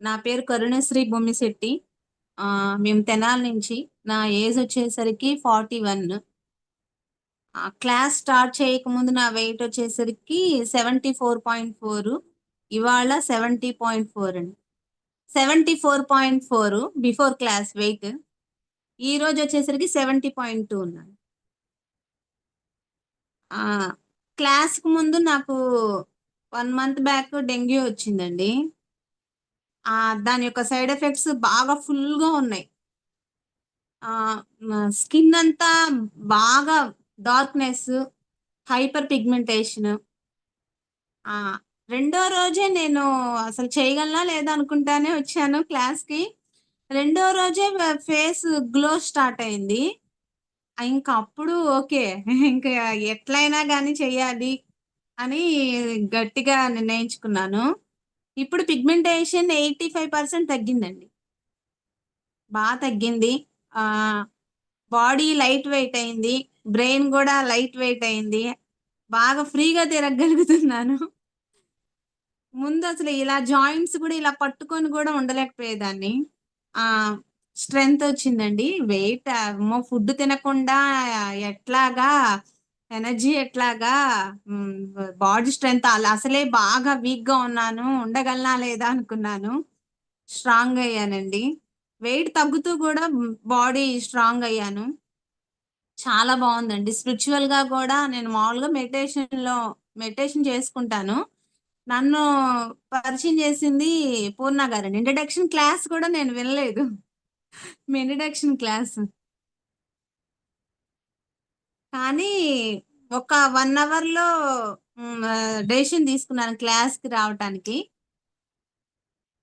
నా పేరు కరుణశ్రీ బొమ్మిశెట్టి. మేము తెనాలి నుంచి. నా ఏజ్ వచ్చేసరికి 41. క్లాస్ స్టార్ట్ చేయకముందు నా వెయిట్ వచ్చేసరికి 74.4. ఇవాళ 70.4 అండి. 74.4 బిఫోర్ క్లాస్ వెయిట్. ఈ రోజు వచ్చేసరికి 70.2 ఉన్నాను. ఆ, క్లాస్కి ముందు నాకు 1 మంత్ బ్యాక్ డెంగ్యూ వచ్చిందండి. దాని యొక్క సైడ్ ఎఫెక్ట్స్ బాగా ఫుల్గా ఉన్నాయి. స్కిన్ అంతా బాగా డార్క్నెస్, హైపర్ పిగ్మెంటేషన్. ఆ రెండో రోజే నేను అసలు చేయగలనా లేదా అనుకుంటానే వచ్చాను క్లాస్కి. రెండో రోజే ఫేస్ గ్లో స్టార్ట్ అయింది. ఇంకా అప్పుడు ఓకే, ఇంకా ఎట్లయినా కానీ చెయ్యాలి అని గట్టిగా నిర్ణయించుకున్నాను. ఇప్పుడు పిగ్మెంటేషన్ 85% తగ్గిందండి. బాగా తగ్గింది. ఆ బాడీ లైట్ వెయిట్ అయింది. బ్రెయిన్ కూడా లైట్ వెయిట్ అయింది. బాగా ఫ్రీగా తిరగగలుగుతున్నాను. ముందు అసలు ఇలా జాయింట్స్ కూడా ఇలా పట్టుకొని కూడా ఉండలేకపోయేదాన్ని. ఆ స్ట్రెంగ్త్ వచ్చిందండి. వెయిట్ ఫుడ్ తినకుండా ఎట్లాగా ఎనర్జీ ఎట్లాగా, బాడీ స్ట్రెంగ్త్ అలా అసలే బాగా వీక్ గా ఉన్నాను. ఉండగలనా లేదా అనుకున్నాను. స్ట్రాంగ్ అయ్యానండి. వెయిట్ తగ్గుతూ కూడా బాడీ స్ట్రాంగ్ అయ్యాను. చాలా బాగుందండి. స్పిరిచువల్ గా కూడా నేను మామూలుగా మెడిటేషన్ చేసుకుంటాను. నన్ను పరిచయం చేసింది పూర్ణ గారండి. ఇంట్రడక్షన్ క్లాస్ కూడా నేను వినలేదు. మీ ఇంట్రడక్షన్ క్లాస్ కానీ ఒక 1 అవర్ లో డెసిషన్ తీసుకున్నాను క్లాస్ కి రావటానికి.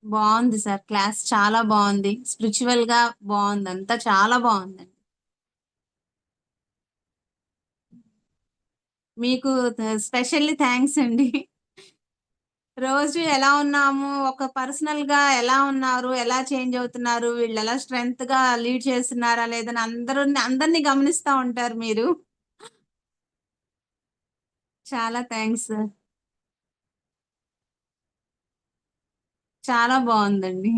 బాగుంది సార్, క్లాస్ చాలా బాగుంది. స్పిరిచువల్ గా బాగుంది, అంతా చాలా బాగుందండి. మీకు స్పెషల్లీ థ్యాంక్స్ అండి. రోజు ఎలా ఉన్నాము, ఒక పర్సనల్ గా ఎలా ఉన్నారు, ఎలా చేంజ్ అవుతున్నారు, వీళ్ళు ఎలా స్ట్రెంగ్త్ గా లీడ్ చేస్తున్నారా లేదని అందరినీ గమనిస్తా ఉంటారు మీరు. చాలా థ్యాంక్స్ సార్. చాలా బాగుందండి.